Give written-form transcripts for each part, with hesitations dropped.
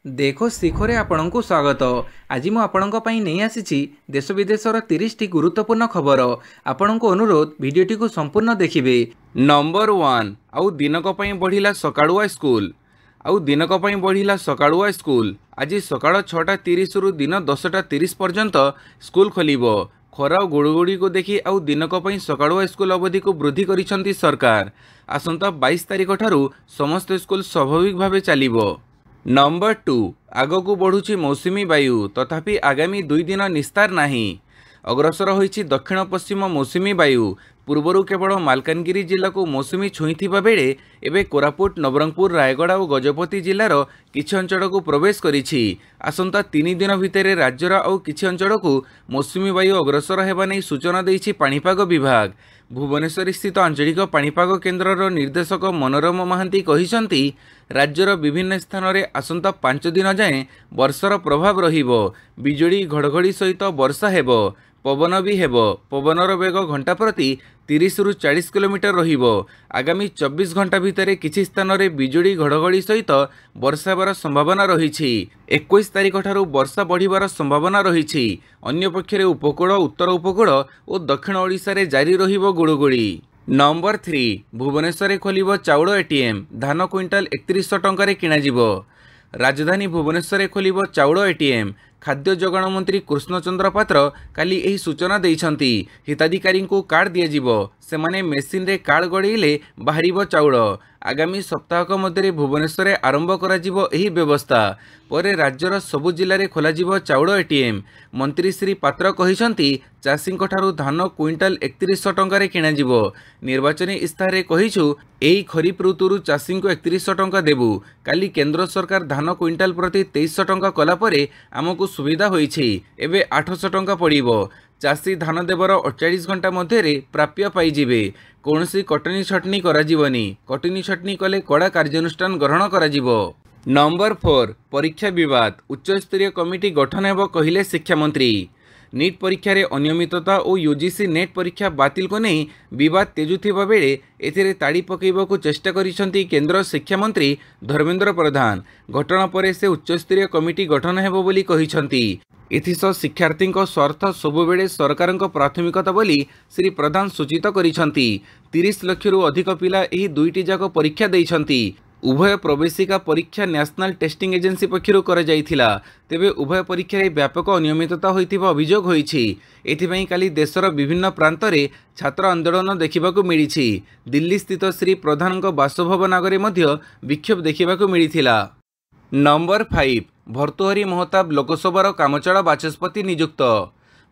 देखो शिखरे आपणଙ୍କୁ स्वागत। आज मु आपणଙ୍କ ପାଇଁ ନେଇ ଆସିଛି देश विदेशर 30ଟି गुरुत्वपूर्ण खबर। आपणଙ୍କୁ अनुरोध भिडियोटी को संपूर्ण देखिबे। नंबर 1 आउ दिनक ପାଇଁ बढ़िला सकाळुआ स्कूल। आउ दिनक ପାଇଁ बढ़िला सकाळुआ स्कूल। आज सकाळ 6:30 रु दिन 10:30 पर्यंत स्कूल खोलिबो। खरा गुड़गुड़ी को देखि आउ दिनक ପାଇଁ सकाळुआ स्कूल अवधि को वृद्धि करिसंती सरकार। आसंता 22 तारिख ठारू समस्त स्कूल स्वाभाविक भावे चलिबो। नंबर 2 आगकू बढ़ुची मौसुमी वायु तथापि आगामी 2 दिन निस्तार नहीं। अग्रसर होईची दक्षिण पश्चिम मौसुमी वायु। पूर्वरु केवल मालकानगिरी जिला को मौसुमी छुईथिबा बेले एबे कोरापुट नवरंगपुर रायगढ़ और गजपति जिलार किछि अंचल को प्रवेश करिछि। आसंता 3 दिन भितर राज्यर और किछि अंचल को मौसुमी वायु अग्रसर हेबा नै सूचना दैछि पाणीपाग विभाग। भुवनेश्वर स्थित आंचलिक पाणीपाग केन्द्रर निर्देशक मनोरमा महांती कहिसंती राज्यर विभिन्न स्थान में आसंता 5 दिन जाए वर्षार प्रभाव रहिबो। बिजुली घड़घड़ी सहित वर्षा हेबो। पवन भी हेबो। पवनर वेग घंटा प्रति 30 रु 40 किलोमीटर रहिबो। आगामी 24 घंटा भितर किछि स्थान में बिजुली घड़घड़ी सहित वर्षा हेबार संभावना रहिछि। 21 तारिख ठारू वर्षा बढ़िबार संभावना रहिछि। अन्य पक्षरे उपकूल उत्तर उपकूल और दक्षिण ओडिशा रे जारी रहिबो गुड़गुड़ी। नंबर 3 भुवनेश्वर खोलिबो चाउल एटीएम। धान क्विंटाल 3100 टंका किणाजिबो। राजधानी भुवनेश्वर खोलिबो चाउल एटीएम। खाद्य जोगाण मंत्री कृष्णचंद्र पात्र काली एही सूचना दैछंती। हिताधिकारी को कार्ड दियाजिबो। सेमाने मेसिन रे कार्ड गड़ेले बाहरिबो चाउल। आगामी सप्ताहक मध्य भुवनेश्वर आरंभ कराजिबो एही व्यवस्था। परे राज्यर सबु जिले में खोलाजिबो चाउल एटीएम। मंत्री श्री पात्र कहिसंती चाषी ठारू धान क्विंटाल 3100 टंका किणाजिबो। निर्वाचन इस्ताहारे कहिछु एही खरीफ ऋतुरु चाषी को 3100 टंका देबु। काली केंद्र सरकार धान क्विंटाल प्रति 2300 टंका कला परे आमको सुविधा होईछि। एबे 800 टंका पड़िबो। चाषी धान देवर 48 घंटा मध्य प्राप्य पाइजिबे। कौनसी कटनी छटनी कराजिबनी। कटनी छटनी कले कड़ा कार्यानुष्ठान ग्रहण कराजिबो। नंबर 4 परीक्षा विवाद उच्चस्तरीय कमिटी गठन हेबो कहिले शिक्षा मंत्री। नीट परीक्षा रे अनियमितता और यूजीसी नेट परीक्षा बातिल को नहीं विवाद तेजुथिबा बेले एथिरे ताड़ी पकेइबाकू चेष्टा करिसंती केंद्र शिक्षा मंत्री धर्मेंद्र प्रधान। घटना परे से उच्चस्तरीय कमिटी गठन हेबो बोली कहिसंती। एथिसह शिक्षार्थी स्वार्थ सबुबेले सरकार प्राथमिकता बोली श्री प्रधान सूचित करिसंती। 30 लाख रु अधिक पिला एही दुईटी जाक परीक्षा दैछंती। उभय प्रवेशिका परीक्षा नेशनल टेस्टिंग एजेंसी पक्षरु कर जाइथिला। तेबे उभय परीक्षा रे व्यापक अनियमितता होइथिबा अभियोग होईछि। एथिपई काली देशर विभिन्न प्रांत रे छात्र आंदोलन देखिबाकू मिलिछि। दिल्ली स्थित श्री प्रधानक बासभवन आगरे मध्य विक्षोभ देखिबाकू मिलिथिला। नंबर 5 भर्तृहरि महताब लोकसभार कामचला बाचस्पति नियुक्त।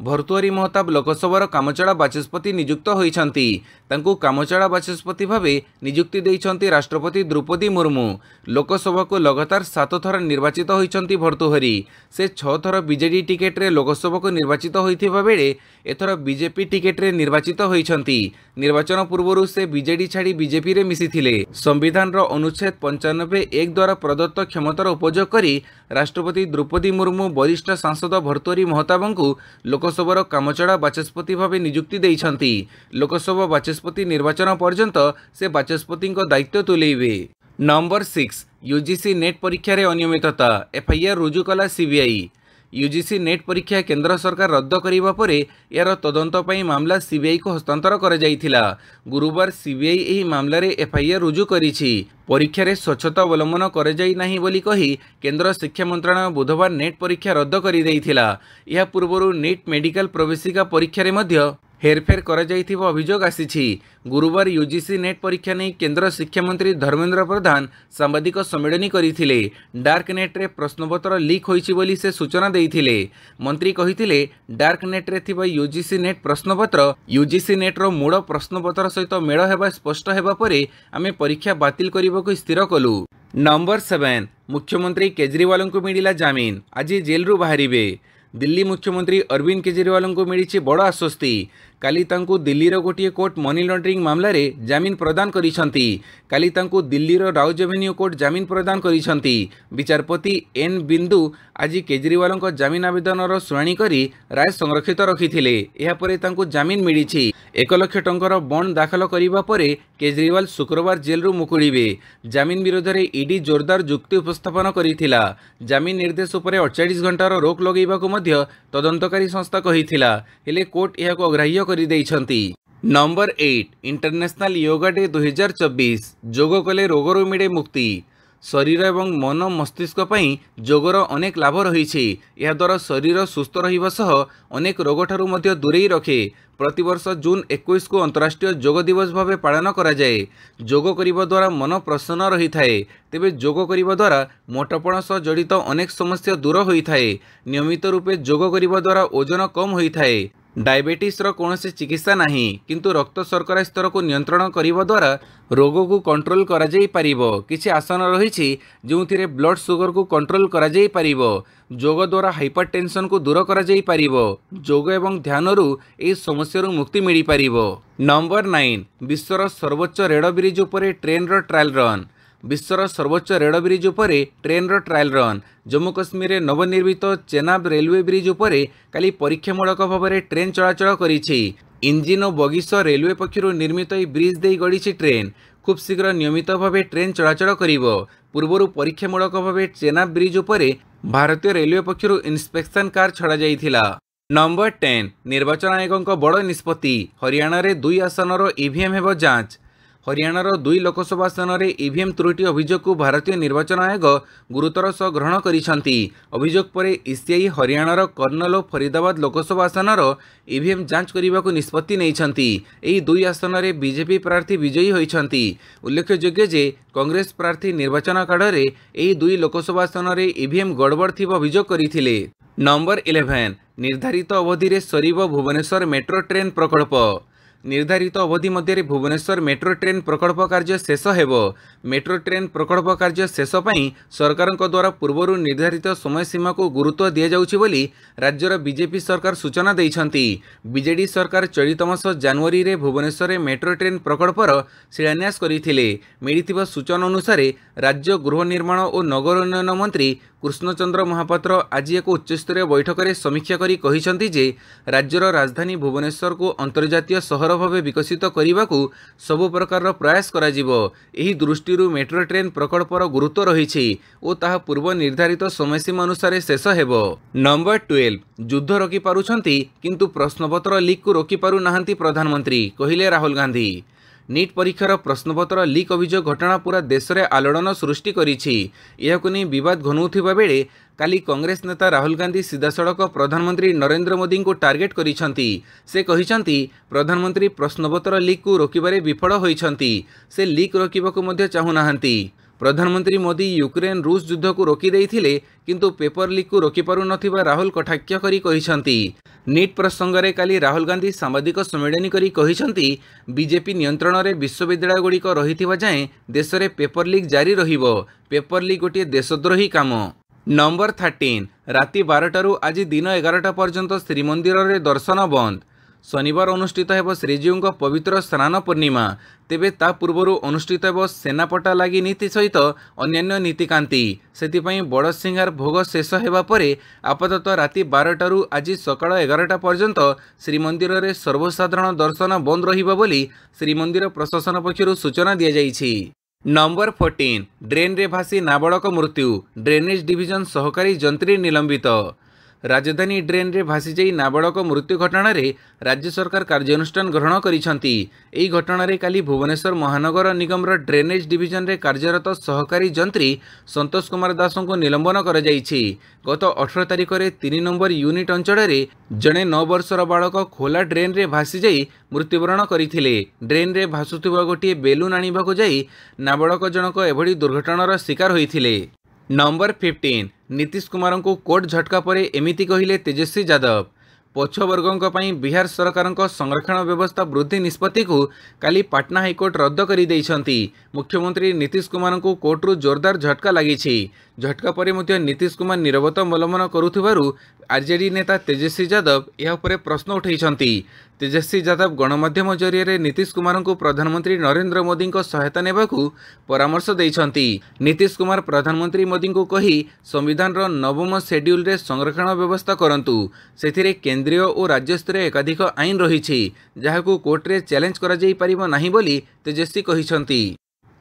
भर्तृहरि महताब लोकसभार कामचला बाचस्पति नियुक्त होइछंती। तांकू कामचला बाचस्पति भावे नियुक्ति देइछंती राष्ट्रपति द्रौपदी मुर्मू। लोकसभा को लगातार 7 थर निर्वाचित होइछंती भर्तृहरि। से 6 थर बीजेडी टिकेट रे लोकसभा को निर्वाचित होइथिबा बेले एथर बीजेपी टिकेट रे निर्वाचित होइछंती। निर्वाचन पूर्वरु से बीजेडी छाड़ी बीजेपी रे मिसिथिले। संविधान रो अनुच्छेद 95(1) द्वारा प्रदत्त क्षमतार उपयोग करी राष्ट्रपति द्रौपदी मुर्मू वरिष्ठ सांसद भर्तृहरि महताबंकु लोकसभार कामचला बाचस्पति भावे नियुक्ति देइछंती। लोकसभा बाचस्पति निर्वाचन पर्यंत से बाचस्पति दायित्व तुलेइबे। नंबर 6 यूजीसी नेट परीक्षा रे अनियमितता एफआईआर रुजु कला सीबीआई। यूजीसी नेट परीक्षा केंद्र सरकार रद्द करिबा परे यार तदंत पई मामला सीबीआई को हस्तांतर कर जाइथिला। गुरुवार सीबीआई एही मामला रे एफआईआर रुजु करिछि। परीक्षा रे स्वच्छता अवलंबन कर जाई नाही बोली कही केंद्र शिक्षा मंत्रालय बुधवार नेट परीक्षा रद्द करि दैथिला। या पूर्वरु नीट मेडिकल प्रवेशिका परीक्षा रे मध्य हेरफेर कर जाइथिबा अभियोग आसीछि। गुरुवार यूजीसी नेट परीक्षा नहीं केंद्र शिक्षा मंत्री धर्मेंद्र प्रधान सांबादिक सम्मेलन करथिले। डार्क नेट रे प्रश्नपत्र लीक होईछि बोली से सूचना देइथिले। मंत्री कहिथिले डार्क नेट रे थिबा यूजीसी नेट प्रश्नपत्र यूजीसी नेट रो मूल प्रश्नपत्र सहित मेल हेबा स्पष्ट हेबा परे आमे परीक्षा बातिल करिबाकू स्थिर कलु। नंबर 7 मुख्यमंत्री केजरीवाल को मिलिला जामीन। आज जेल रु बाहरिबे। दिल्ली मुख्यमंत्री अरविंद केजरीवाल को मिली बड़ आश्वस्ति। काली तांकु दिल्लीर गोटे कोर्ट मनी लॉन्ड्रिंग मामला रे जामिन प्रदान करिसंती। काली तांकु दिल्लीर राउज एवेन्यू कोर्ट जामिन प्रदान करिसंती। विचारपति एन बिंदु आज केजरीवाल जामिन आवेदन शुणाणी करी राय संरक्षित रखिथिले। एहा परे तांकु जामिन मिली। 1 लाख टंकार बॉन्ड दाखल करिबा परे केजरीवाल शुक्रवार जेलरू मुकुड़िबे। जामिन विरोध में ईडी जोरदार जुक्ति उपस्थापन करिथिला। जामिन निर्देश उपरे 48 घंटार रोक लगेबाकु मध्य तदंतकारी संस्था कहिथिला, हेले कोर्ट एहाको अग्राह्य करि दैछंती। नंबर 8 इंटरनेशनल योगा डे 2024 जोग कले रोगरू मिले मुक्ति। शरीर एवं मन मस्तिष्क पई जोगर अनेक लाभ रही। यह द्वारा शरीर सुस्थ रहिबा सह अनेक रोग ठारू मध्य दूरेई रखे। प्रतिवर्ष जून 21 को अंतर्राष्ट्रीय जोग दिवस भाव पालन करा जाए। जोग करिबा द्वारा मन प्रसन्न रही थाए। तेबे जोग करिबा द्वारा मोटापण सह जड़ित अनेक समस्या दूर होई थाए। नियमित रूपे जोग करिबा द्वारा ओजन कम होई थाए। डायबिटीज कौनसी चिकित्सा नहीं, किंतु रक्त शर्करा स्तर को नियंत्रण करिबा द्वारा रोग को कंट्रोल करा जाई परिबो। किछि आसन रही जो ब्लड सुगर को कंट्रोल करा जाई परिबो। जोग द्वारा हाइपरटेंशन को दूर करा जाई परिबो। जोग एवं ध्यान रु ए समस्या मुक्ति मिल परिबो। नंबर 9 विश्वर सर्वोच्च रेल ब्रिज उपरे ट्रेन रो ट्रायल रन। विश्वर सर्वोच्च रेल ब्रिज उपरे ट्रेन रो ट्रायल रन। जम्मू कश्मीर में नवनिर्मित चेनाब रेलवे ब्रिज उपरे काली परीक्षामूलक भाव में ट्रेन चलाचल करिछि। इंजिन और बगिस रेलवे पक्षर निर्मित ब्रिज दे गड़ी ट्रेन खूब शीघ्र नियमित भाव ट्रेन चलाचल करिबो। पूर्व परीक्षामूलक भाव चेनाब ब्रिज उपरे भारतीय रेलवे पक्षर इन्स्पेक्शन कार छड़ा जाइथिला। नंबर 10 निर्वाचन आयोग बड़ निष्पत्ति। हरियाणा रे 2 आसनर ईवीएम हेब जांच। हरियाणार 2 लोकसभा आसन में ईवीएम त्रुटि अभियोग को भारतीय निर्वाचन आयोग गुरुतर सह ग्रहण करिसंती। अभियोग पर ईसीआई हरियाणार कर्नल और फरीदाबाद लोकसभा आसनर ईवीएम जांच करने को निष्पत्ति नैछंती। एही 2 आसन में बीजेपी प्रार्थी विजयी होइछंती। उल्लेखयोग्य जे कांग्रेस प्रार्थी निर्वाचन काल में एही 2 लोकसभा आसन में ईवीएम गड़बड़ थिबा अभियोग करथिले। नंबर 11 निर्धारित अवधि रे सरीब भुवनेश्वर मेट्रो ट्रेन प्रकल्प। निर्धारित अवधि मध्य भुवनेश्वर मेट्रो ट्रेन प्रकल्प कार्य शेष हेब। मेट्रो ट्रेन प्रकल्प कार्य शेष पई सरकार द्वारा पूर्व निर्धारित समय सीमा को गुरुत्व दि जाउछि बोली राज्यर बीजेपी सरकार सूचना दैछंती। बीजेडी सरकार चलित मास जनवरी रे भुवनेश्वर मेट्रो ट्रेन प्रकल्पर शिलान्यास करिथिले। मिलिथिबा सूचना अनुसार राज्य गृह निर्माण और नगर उन्नयन मंत्री कृष्णचंद्र महापात्र आज एक उच्चस्तरीय बैठक में समीक्षा करी कहिसंती जे राज्यर राजधानी भुवनेश्वर को अंतर्जातीय सहर भाव विकसित करने को सबु प्रकार प्रयास करा जिवो। एही दृष्टि मेट्रो ट्रेन प्रकल्पर गुरुत्व रही और ताहा पूर्व निर्धारित समयसीमा अनुसार शेष हेबो। नंबर 12 युद्ध रोकी पारुछंती किंतु प्रश्नपत्र लीक को रोकी पारु नाहंती प्रधानमंत्री कहिले राहुल गांधी। नीट परीक्षार प्रश्नपत्र लीक अभियोग घटना पूरा देश में आलोड़न सृष्टि करिछि। एहाकु नै विवाद घनुथिबा बेले काली कांग्रेस नेता राहुल गांधी सीधासड़क प्रधानमंत्री नरेंद्र मोदी को टार्गेट करिसंती। से कहिसंती प्रधानमंत्री प्रश्नपत्र लीक को रोकिबारे विफल होइसंती। से लीक रोकिबाकु मध्य चाहुनाहांती। प्रधानमंत्री मोदी यूक्रेन रूस युद्ध को रोकी देइथिले किंतु पेपर लीक को रोकी पारु नथिबा राहुल कटाक्ष करी कहिसंती। नीट प्रसंग में काली राहुल गांधी सांबादिक सम्मेलन करी कहिसंती बीजेपी नियंत्रण में विश्वविद्यालय गुड़िक रहिथिबा जाए देश में पेपर लीक जारी रहिबो। पेपर लीक गोटे देशद्रोही काम। नंबर 13 राति 12टारू आज दिन 11टा पर्यंत श्रीमंदिर रे दर्शन बंद। शनिवार अनुष्ठित हेब श्रीजीव पवित्र स्नान पूर्णिमा। तेबे ता पूर्व अनुष्ठित हेब सेनापटा लगी नीति सहित अन्यान्य नीतिकांति। सेतिपई बड़ सिंगार भोग शेष हेबा परे आपाततः राति 12टारू आज सकाळ 11टा पर्यंत श्रीमंदिर रे सर्वसाधारण दर्शन बंद रहिबा बोली श्रीमंदिर प्रशासन पक्षरु सूचना दिया जाइछि। नंबर 14 ड्रेन रे भासी नाबालक मृत्यु। ड्रेनेज डिविजन सहकारी जंत्री निलंबित। राजधानी ड्रेन रे भासी जाई नाबालक मृत्यु घटना रे राज्य सरकार कार्यानुष्ठान ग्रहण करिसंती। एही घटना रे काली भुवनेश्वर महानगर निगम रो ड्रेनेज डिविजन रे कार्यरत सहकारी जंत्री संतोष कुमार दास को निलंबन कर जाइछि। गत 18 तारिख रे 3 नंबर यूनिट अंचल रे जणे 9 वर्षर बालक खोला ड्रेन रे भासी जाई मृत्युवरण करथिले। ड्रेन रे भासुथिबा गोटे बेलून आनिबाकु जाई नाबालक जनक एभली दुर्घटनार शिकार होइथिले। नंबर 15 नीतीश कुमार को कोर्ट झटका पर एमिति कहिले तेजस्वी यादव। पछवर्गों ପାଇଁ ବିହାର ସରକାରଙ୍କ ସଂରକ୍ଷଣ ବ୍ୟବସ୍ଥା ବୃଦ୍ଧି ନିଷ୍ପତ୍ତିକୁ କାଲି ପାଟନା ହାଇକୋର୍ଟ ରଦ୍ଦ କରିଦେଇଛନ୍ତି। ମୁଖ୍ୟମନ୍ତ୍ରୀ ନୀତିଶ କୁମାରଙ୍କୁ କୋର୍ଟରୁ ଜୋରଦାର ଝଟକା ଲାଗିଛି। ଝଟକା ପରେ ମଧ୍ୟ ନୀତିଶ କୁମାର ନୀରବତା ଅବଲମ୍ବନ କରୁଥିବାରୁ ଆର୍ଜେଡି ନେତା ତେଜସ୍ୱୀ ଯାଦବ ଏହା ଉପରେ ପ୍ରଶ୍ନ ଉଠାଇଛନ୍ତି। ତେଜସ୍ୱୀ ଯାଦବ ଗଣମାଧ୍ୟମ ଜରିଆରେ ନୀତିଶ କୁମାରଙ୍କୁ ପ୍ରଧାନମନ୍ତ୍ରୀ ନରେନ୍ଦ୍ର ମୋଦିଙ୍କ ସହାୟତା ନେବାକୁ ପରାମର୍ଶ ଦେଇଛନ୍ତି। ନୀତିଶ କୁମାର ପ୍ରଧାନମନ୍ତ୍ରୀ ମୋଦିଙ୍କୁ କହି ସମ୍ବିଧାନର 9ମ ସେଡ୍ୟୁଲରେ ସଂରକ୍ଷଣ ବ୍ୟବସ୍ଥା କରନ୍ତୁ। ସେଥିରେ କେନ୍ଦ୍ରୀୟ ଓ ରାଜ୍ୟସ୍ତରୀୟ ଏକାଧିକ ଆଇନ ରହିଛି, ଯାହାକୁ କୋର୍ଟରେ ଚ୍ୟାଲେଞ୍ଜ କରାଯାଇପାରିବ ନାହିଁ ବୋଲି ତେଜସ୍ୱୀ କହିଛନ୍ତି।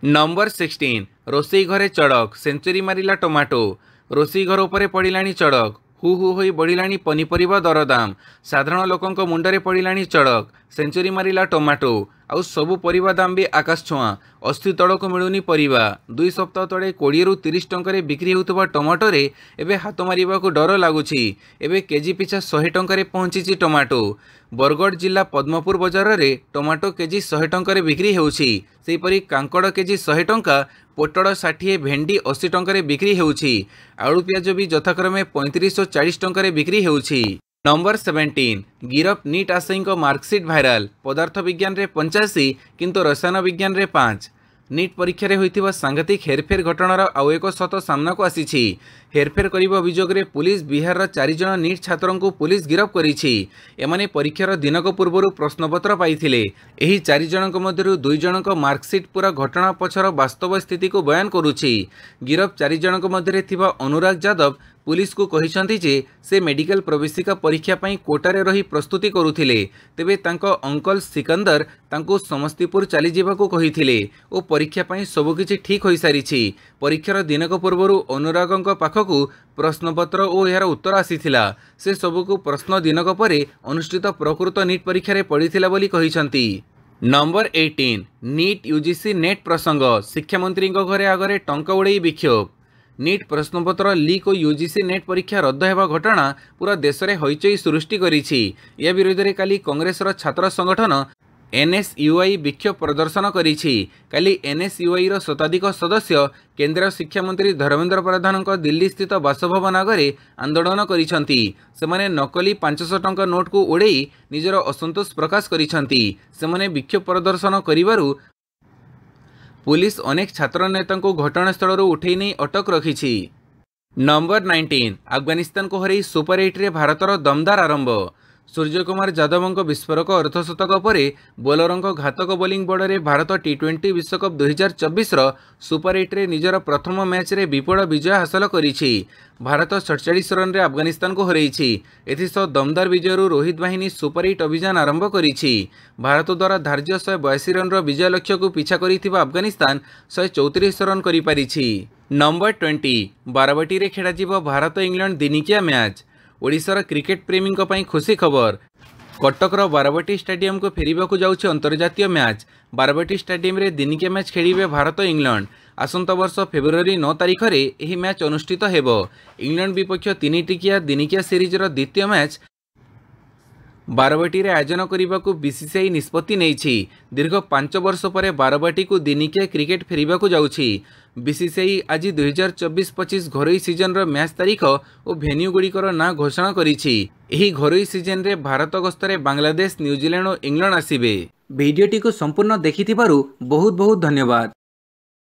ନମ୍ବର 16 ରୋଷେଇ ଘରେ ଚଡ଼କ, ସେଞ୍ଚୁରୀ ମାରିଲା ଟମାଟୋ। ରୋଷେଇ ଘର ଉପରେ ପଡ଼ିଲାଣି ଚଡ଼କ। ହୁ ହୁ ହୋଇ ବଢ଼ିଲାଣି ପନିପରିବା ଦରଦାମ। ସାଧାରଣ ଲୋକଙ୍କ ମୁଣ୍ଡରେ ପଡ଼ିଲାଣି ଚଡ଼କ। ସେଞ୍ଚୁରୀ ମାରିଲା ଟମାଟୋ। ଆଉ ସବୁ ପରିବା ଦାମ ବି ଆକାଶ ଛୁଆଁ। ଅସ୍ଥି ତଳକୁ ମିଳୁନି ପରିବା। 2 ସପ୍ତାହ ତଳେ 20ରୁ 30 ଟଙ୍କାରେ ବିକ୍ରି ହେଉଥିବା ଟମାଟୋରେ ଏବେ ହାତ ମାରିବାକୁ ଡର ଲାଗୁଛି। ଏବେ କେଜି ପିଛା 100 ଟଙ୍କାରେ ପହଞ୍ଚିଛି ଟମାଟୋ। ବରଗଡ଼ ଜିଲ୍ଲା ପଦ୍ମପୁର ବଜାରରେ ଟମାଟୋ କେଜି 100 ଟଙ୍କାରେ ବିକ୍ରି ହେଉଛି। ସେହିପରି କାଙ୍କଡ଼ କେଜି 100 ଟଙ୍କା, ପୋଟଳ 60, ଭେଣ୍ଡି 80 ଟଙ୍କାରେ ବିକ୍ରି ହେଉଛି। ଆଳୁ ପିଆଜ ବି ଯଥାକ୍ରମେ 35 ଓ 40 ଟଙ୍କାରେ ବିକ୍ରି ହେଉଛି। ନମ୍ବର 17 ଗିରଫ ନିଟ୍ ଆଶାୟୀଙ୍କ ମାର୍କସିଟ୍ ଭାଇରାଲ। ପଦାର୍ଥ ବିଜ୍ଞାନରେ 85 କିନ୍ତୁ ରସାୟନ ବିଜ୍ଞାନରେ 5। ନିଟ୍ ପରୀକ୍ଷାରେ ହୋଇଥିବା ସାଂଘାତିକ ହେରଫେର ଘଟଣାର ଆଉ ଏକ ସତ ସାମ୍ନାକୁ ଆସିଛି। ହେରଫେର କରିବା ଅଭିଯୋଗରେ ପୁଲିସ ବିହାରର 4 ଜଣ ନିଟ୍ ଛାତ୍ରଙ୍କୁ ପୁଲିସ ଗିରଫ କରିଛି। ଏମାନେ ପରୀକ୍ଷାର ଦିନକ ପୂର୍ବରୁ ପ୍ରଶ୍ନପତ୍ର ପାଇଥିଲେ। ଏହି 4 ଜଣଙ୍କ ମଧ୍ୟରୁ 2 ଜଣଙ୍କ ମାର୍କସିଟ୍ ପୁରା ଘଟଣା ପଛର ବାସ୍ତବ ସ୍ଥିତିକୁ ବୟାନ କରୁଛି। ଗିରଫ 4 ଜଣଙ୍କ ମଧ୍ୟରେ ଥିବା ଅନୁରାଗ ଯାଦବ ପୁଲିସକୁ କହିଛନ୍ତି ଯେ ସେ ମେଡିକାଲ ପ୍ରବେଶିକା ପରୀକ୍ଷା ପାଇଁ କୋଟାରେ ରହି ପ୍ରସ୍ତୁତି କରୁଥିଲେ। ତେବେ ତାଙ୍କ ଅଙ୍କଲ ସିକନ୍ଦର ତାଙ୍କୁ ସମସ୍ତିପୁର ଚାଲିଯିବାକୁ କହିଥିଲେ ଓ ପରୀକ୍ଷା ପାଇଁ ସବୁକିଛି ଠିକ୍ ହୋଇସାରିଛି। ପରୀକ୍ଷାର ଦିନକ ପୂର୍ବରୁ ଅନୁରାଗଙ୍କ ପାଖକୁ ପ୍ରଶ୍ନପତ୍ର ଓ ଏହାର ଉତ୍ତର ଆସିଥିଲା। ସେ ସବୁକୁ ପ୍ରଶ୍ନ ଦିନକ ପରେ ଅନୁଷ୍ଠିତ ପ୍ରକୃତ ନିଟ୍ ପରୀକ୍ଷାରେ ପଡ଼ିଥିଲା ବୋଲି କହିଛନ୍ତି। ନମ୍ବର 18 ନିଟ୍ ୟୁଜିସି ନେଟ୍ ପ୍ରସଙ୍ଗ, ଶିକ୍ଷାମନ୍ତ୍ରୀଙ୍କ ଘରେ ଆଗରେ ଟଙ୍କା ଉଡ଼େଇ ବିକ୍ଷୋଭ। ନିଟ୍ ପ୍ରଶ୍ନପତ୍ର ଲିକ୍ ଓ ୟୁଜିସି ନେଟ୍ ପରୀକ୍ଷା ରଦ୍ଦ ହେବା ଘଟଣା ପୁରା ଦେଶରେ ହଇଚଇ ସୃଷ୍ଟି କରିଛି। ଏହା ବିରୋଧରେ କାଲି କଂଗ୍ରେସର ଛାତ୍ର ସଂଗଠନ ଏନ୍ଏସ୍ୟୁଆଇ ବିକ୍ଷୋଭ ପ୍ରଦର୍ଶନ କରିଛି। କାଲି ଏନ୍ଏସ୍ୟୁଆଇର ଶତାଧିକ ସଦସ୍ୟ କେନ୍ଦ୍ର ଶିକ୍ଷାମନ୍ତ୍ରୀ ଧର୍ମେନ୍ଦ୍ର ପ୍ରଧାନଙ୍କ ଦିଲ୍ଲୀସ୍ଥିତ ବାସଭବନ ଆଗରେ ଆନ୍ଦୋଳନ କରିଛନ୍ତି। ସେମାନେ ନକଲି 500 ଟଙ୍କା ନୋଟକୁ ଉଡ଼େଇ ନିଜର ଅସନ୍ତୋଷ ପ୍ରକାଶ କରିଛନ୍ତି। ସେମାନେ ବିକ୍ଷୋଭ ପ୍ରଦର୍ଶନ କରିବାରୁ ପୁଲିସ ଅନେକ ଛାତ୍ର ନେତାଙ୍କୁ ଘଟଣାସ୍ଥଳରୁ ଉଠାଇ ନେଇ ଅଟକ ରଖିଛି। ନମ୍ବର 19 ଆଫଗାନିସ୍ତାନକୁ ହରାଇ ସୁପର 8ରେ ଭାରତର ଦମଦାର ଆରମ୍ଭ। ସୂର୍ଯ୍ୟକୁମାର ଯାଦବଙ୍କ ବିସ୍ଫୋରକ ଅର୍ଦ୍ଧଶତକ ପରେ ବୋଲରଙ୍କ ଘାତକ ବୋଲିଂ ବଳରେ ଭାରତ ଟି20 ବିଶ୍ୱକପ୍ 2024ର ସୁପର 8ରେ ନିଜର ପ୍ରଥମ ମ୍ୟାଚ୍ରେ ବିପୁଳ ବିଜୟ ହାସଲ କରିଛି। ଭାରତ 47 ରନ୍ରେ ଆଫଗାନିସ୍ତାନକୁ ହରାଇଛି। ଏଥିସହ ଦମଦାର ବିଜୟରୁ ରୋହିତ ବାହିନୀ ସୁପର 8 ଅଭିଯାନ ଆରମ୍ଭ କରିଛି। ଭାରତ ଦ୍ୱାରା ଧାର୍ଯ୍ୟ 182 ରନ୍ର ବିଜୟ ଲକ୍ଷ୍ୟକୁ ପିଛା କରିଥିବା ଆଫଗାନିସ୍ତାନ 134 ରନ୍ କରିପାରିଛି। ନମ୍ବର 20 ବାରବାଟୀରେ ଖେଳାଯିବ ଭାରତ ଇଂଲଣ୍ଡ ଦିନିକିଆ ମ୍ୟାଚ୍। ଓଡ଼ିଶାର କ୍ରିକେଟ ପ୍ରେମୀଙ୍କ ପାଇଁ ଖୁସି ଖବର। କଟକର ବାରବାଟୀ ଷ୍ଟାଡିୟମକୁ ଫେରିବାକୁ ଯାଉଛି ଅନ୍ତର୍ଜାତୀୟ ମ୍ୟାଚ୍। ବାରବାଟୀ ଷ୍ଟାଡିୟମରେ ଦିନିକିଆ ମ୍ୟାଚ୍ ଖେଳିବେ ଭାରତ ଇଂଲଣ୍ଡ। ଆସନ୍ତା ବର୍ଷ ଫେବୃଆରୀ 9 ତାରିଖରେ ଏହି ମ୍ୟାଚ୍ ଅନୁଷ୍ଠିତ ହେବ। ଇଂଲଣ୍ଡ ବିପକ୍ଷ 3 ଟିକିଆ ଦିନିକିଆ ସିରିଜର ଦ୍ୱିତୀୟ ମ୍ୟାଚ୍ ବାରବାଟୀରେ ଆୟୋଜନ କରିବାକୁ ବିସିସିଆଇ ନିଷ୍ପତ୍ତି ନେଇଛି। ଦୀର୍ଘ 5 ବର୍ଷ ପରେ ବାରବାଟୀକୁ ଦିନିକିଆ କ୍ରିକେଟ ଫେରିବାକୁ ଯାଉଛି। ବିସିସିଆଇ ଆଜି 2024-25 ଘରୋଇ ସିଜନର ମ୍ୟାଚ୍ ତାରିଖ ଓ ଭେନ୍ୟୁଗୁଡ଼ିକର ନାଁ ଘୋଷଣା କରିଛି। ଏହି ଘରୋଇ ସିଜନରେ ଭାରତ ଗସ୍ତରେ ବାଂଲାଦେଶ, ନ୍ୟୁଜିଲାଣ୍ଡ ଓ ଇଂଲଣ୍ଡ ଆସିବେ। ଭିଡ଼ିଓଟିକୁ ସମ୍ପୂର୍ଣ୍ଣ ଦେଖିଥିବାରୁ ବହୁତ ବହୁତ ଧନ୍ୟବାଦ।